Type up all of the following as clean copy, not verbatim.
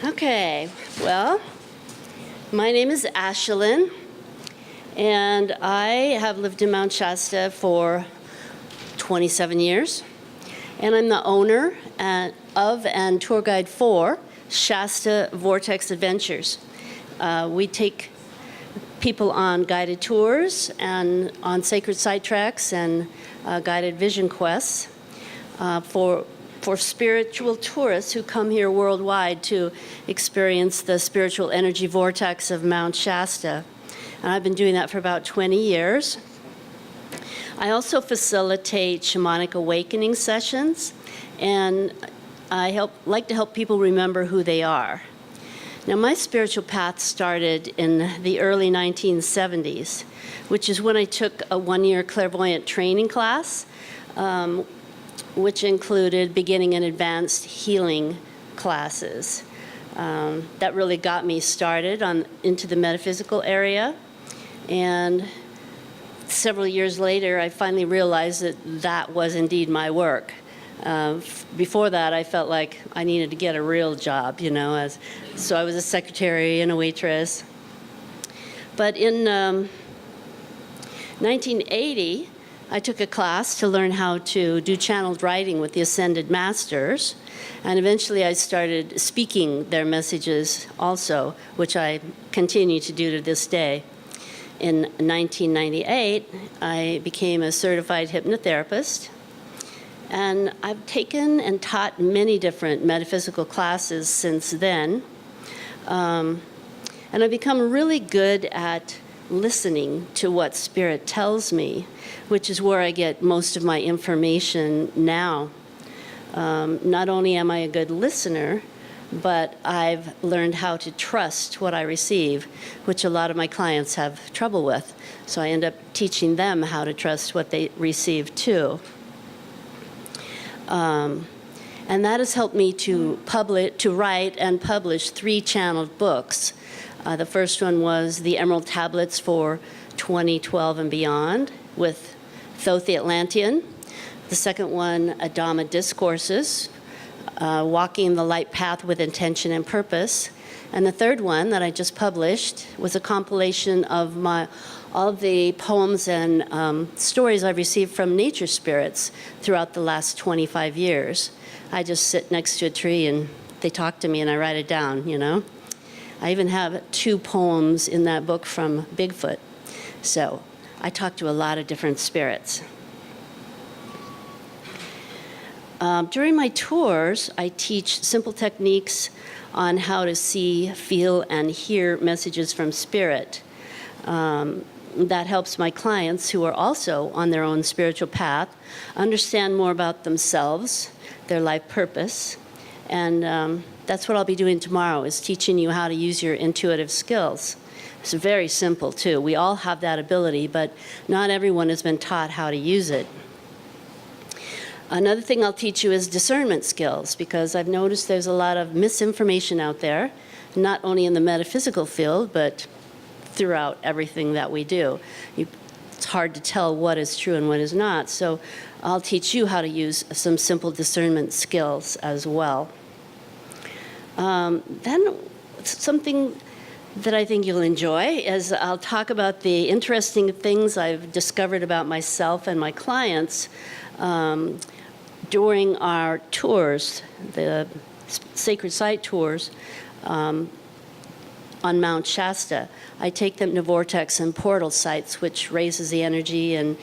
Okay, well, my name is Ashalyn, and I have lived in Mount Shasta for 27 years, and I'm the owner of and tour guide for Shasta Vortex Adventures. We take people on guided tours and on sacred site treks and guided vision quests for spiritual tourists who come here worldwide to experience the spiritual energy vortex of Mount Shasta. And I've been doing that for about 20 years. I also facilitate shamanic awakening sessions, and I like to help people remember who they are. Now, my spiritual path started in the early 1970s, which is when I took a one-year clairvoyant training class, which included beginning and advanced healing classes. That really got me started into the metaphysical area. And several years later, I finally realized that that was indeed my work. Before that, I felt like I needed to get a real job, so I was a secretary and a waitress. But in 1980, I took a class to learn how to do channeled writing with the Ascended Masters, and eventually I started speaking their messages also, which I continue to do to this day. In 1998, I became a certified hypnotherapist, and I've taken and taught many different metaphysical classes since then, and I've become really good at listening to what Spirit tells me, which is where I get most of my information now. Not only am I a good listener, but I've learned how to trust what I receive, which a lot of my clients have trouble with. So I end up teaching them how to trust what they receive too. And that has helped me to write and publish 3 channeled books. The first one was The Emerald Tablets for 2012 and Beyond with Thoth the Atlantean. The second one, Adama Discourses, Walking the Light Path with Intention and Purpose. And the third one that I just published was a compilation of all the poems and stories I've received from nature spirits throughout the last 25 years. I just sit next to a tree and they talk to me and I write it down, I even have 2 poems in that book from Bigfoot. So I talk to a lot of different spirits. During my tours, I teach simple techniques on how to see, feel, and hear messages from Spirit. That helps my clients, who are also on their own spiritual path, understand more about themselves, their life purpose, and that's what I'll be doing tomorrow, is teaching you how to use your intuitive skills. It's very simple, too. We all have that ability, but not everyone has been taught how to use it. Another thing I'll teach you is discernment skills, because I've noticed there's a lot of misinformation out there, not only in the metaphysical field, but throughout everything that we do. It's hard to tell what is true and what is not, so I'll teach you how to use some simple discernment skills as well. Then something that I think you'll enjoy is I'll talk about the interesting things I've discovered about myself and my clients during our tours, the sacred site tours on Mount Shasta. I take them to vortex and portal sites, which raises the energy and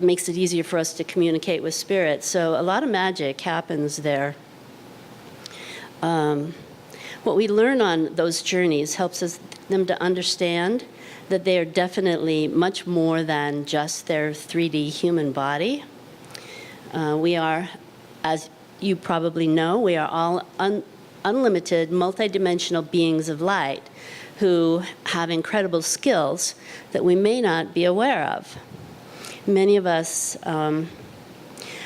makes it easier for us to communicate with Spirit. So a lot of magic happens there. What we learn on those journeys helps them to understand that they are definitely much more than just their 3D human body. We are, as you probably know, we are all unlimited, multidimensional beings of light who have incredible skills that we may not be aware of. Many of us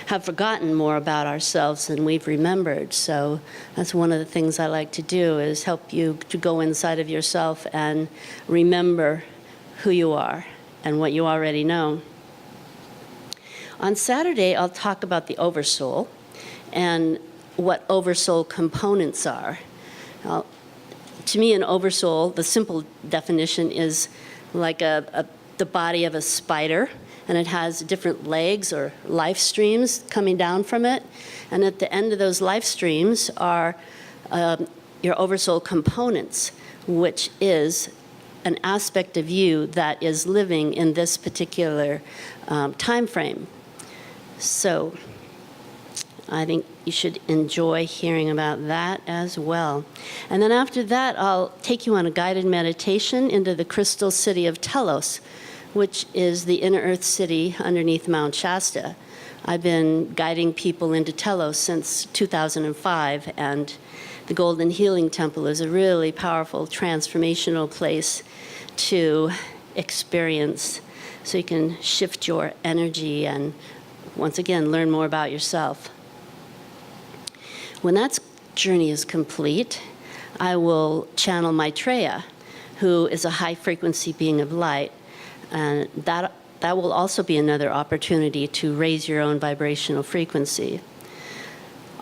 have forgotten more about ourselves than we've remembered. So that's one of the things I like to do, is help you to go inside of yourself and remember who you are and what you already know. On Saturday, I'll talk about the Oversoul and what Oversoul components are. To me, an oversoul, the simple definition is like the body of a spider, and it has different legs or life streams coming down from it. And at the end of those life streams are your oversoul components, which is an aspect of you that is living in this particular time frame. So I think you should enjoy hearing about that as well. And then after that, I'll take you on a guided meditation into the crystal city of Telos, which is the inner earth city underneath Mount Shasta. I've been guiding people into Telos since 2005, and the Golden Healing Temple is a really powerful transformational place to experience, so you can shift your energy and once again learn more about yourself. When that journey is complete, I will channel Maitreya, who is a high frequency being of light, and that will also be another opportunity to raise your own vibrational frequency.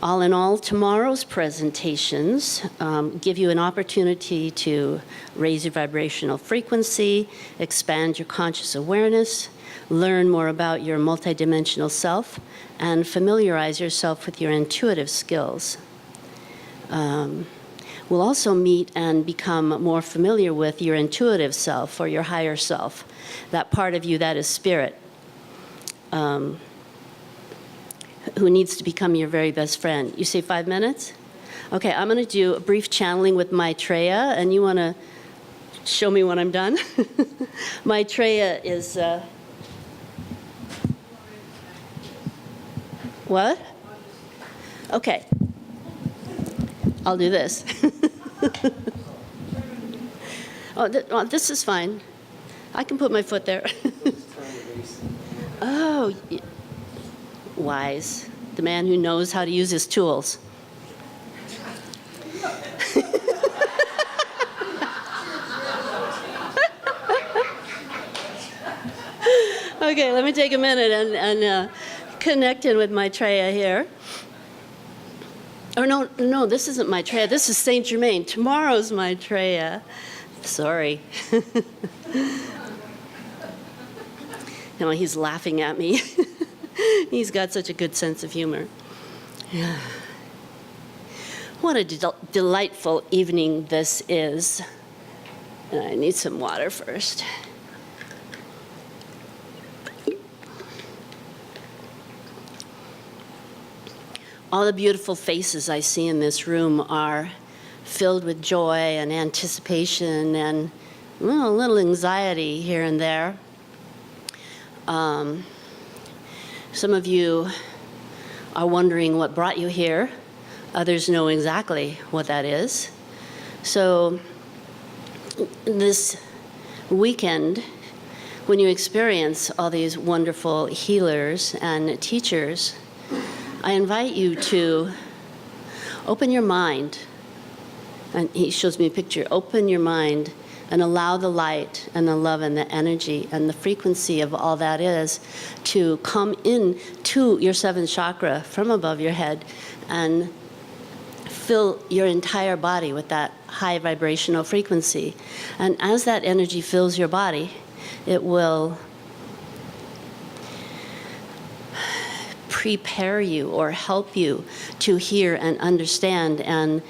All in all, tomorrow's presentations give you an opportunity to raise your vibrational frequency, expand your conscious awareness, learn more about your multidimensional self, and familiarize yourself with your intuitive skills. We'll also meet and become more familiar with your intuitive self or your higher self, that part of you that is spirit, who needs to become your very best friend. You say 5 minutes? Okay, I'm going to do a brief channeling with Maitreya, and you want to show me when I'm done? Maitreya is... What? Okay. I'll do this. Oh, this is fine. I can put my foot there. Oh, wise. The man who knows how to use his tools. Okay, let me take a minute and connect in with Maitreya here. Oh, no, this isn't Maitreya. This is Saint Germain. Tomorrow's Maitreya. Sorry. No, he's laughing at me. He's got such a good sense of humor. Yeah. What a delightful evening this is. I need some water first. All the beautiful faces I see in this room are filled with joy and anticipation and a little anxiety here and there. Some of you are wondering what brought you here. Others know exactly what that is. So this weekend, when you experience all these wonderful healers and teachers, I invite you to open your mind, and he shows me a picture, open your mind and allow the light and the love and the energy and the frequency of all that is to come in to your seventh chakra from above your head and fill your entire body with that high vibrational frequency. And as that energy fills your body, it will prepare you or help you to hear and understand and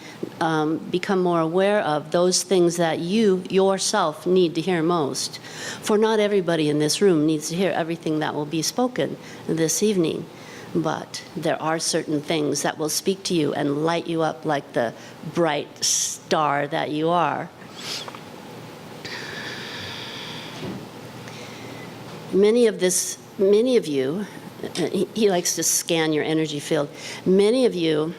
become more aware of those things that you yourself need to hear most. For not everybody in this room needs to hear everything that will be spoken this evening, but there are certain things that will speak to you and light you up like the bright star that you are. Many of you, he likes to scan your energy field. Many of you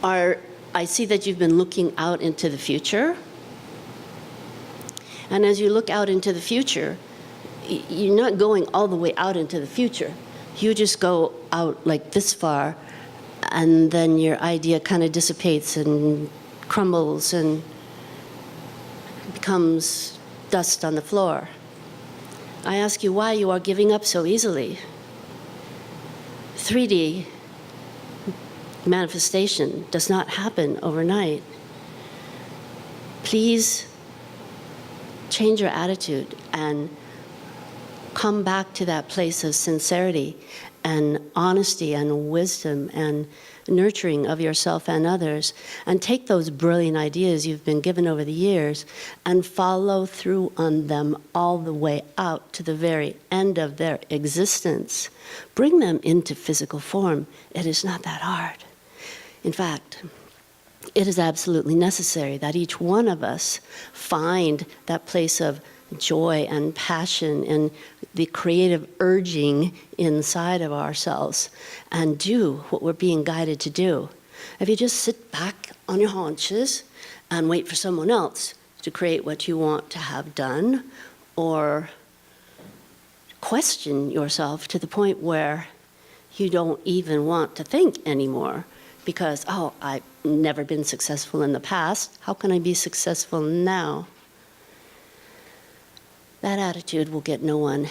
I see that you've been looking out into the future. And as you look out into the future, you're not going all the way out into the future. You just go out like this far, and then your idea kind of dissipates and crumbles and becomes dust on the floor. I ask you why you are giving up so easily. 3D Manifestation does not happen overnight. Please change your attitude and come back to that place of sincerity and honesty and wisdom and nurturing of yourself and others, and take those brilliant ideas you've been given over the years and follow through on them all the way out to the very end of their existence. Bring them into physical form. It is not that hard. In fact, it is absolutely necessary that each one of us find that place of joy and passion and the creative urging inside of ourselves and do what we're being guided to do. If you just sit back on your haunches and wait for someone else to create what you want to have done, or question yourself to the point where you don't even want to think anymore because, oh, I've never been successful in the past, how can I be successful now? That attitude will get no one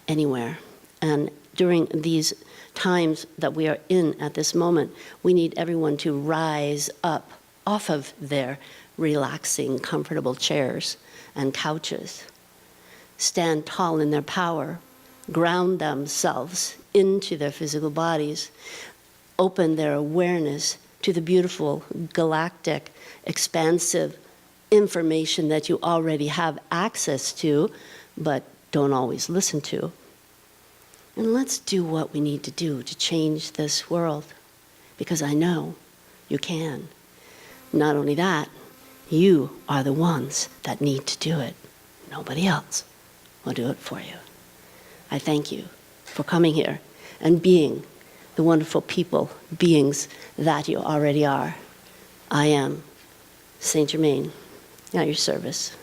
anywhere. And during these times that we are in at this moment, we need everyone to rise up off of their relaxing, comfortable chairs and couches, stand tall in their power, ground themselves into their physical bodies, open their awareness to the beautiful, galactic, expansive information that you already have access to, but don't always listen to. And let's do what we need to do to change this world, because I know you can. Not only that, you are the ones that need to do it. Nobody else will do it for you. I thank you for coming here and being the wonderful people, beings that you already are. I am Saint Germain, at your service.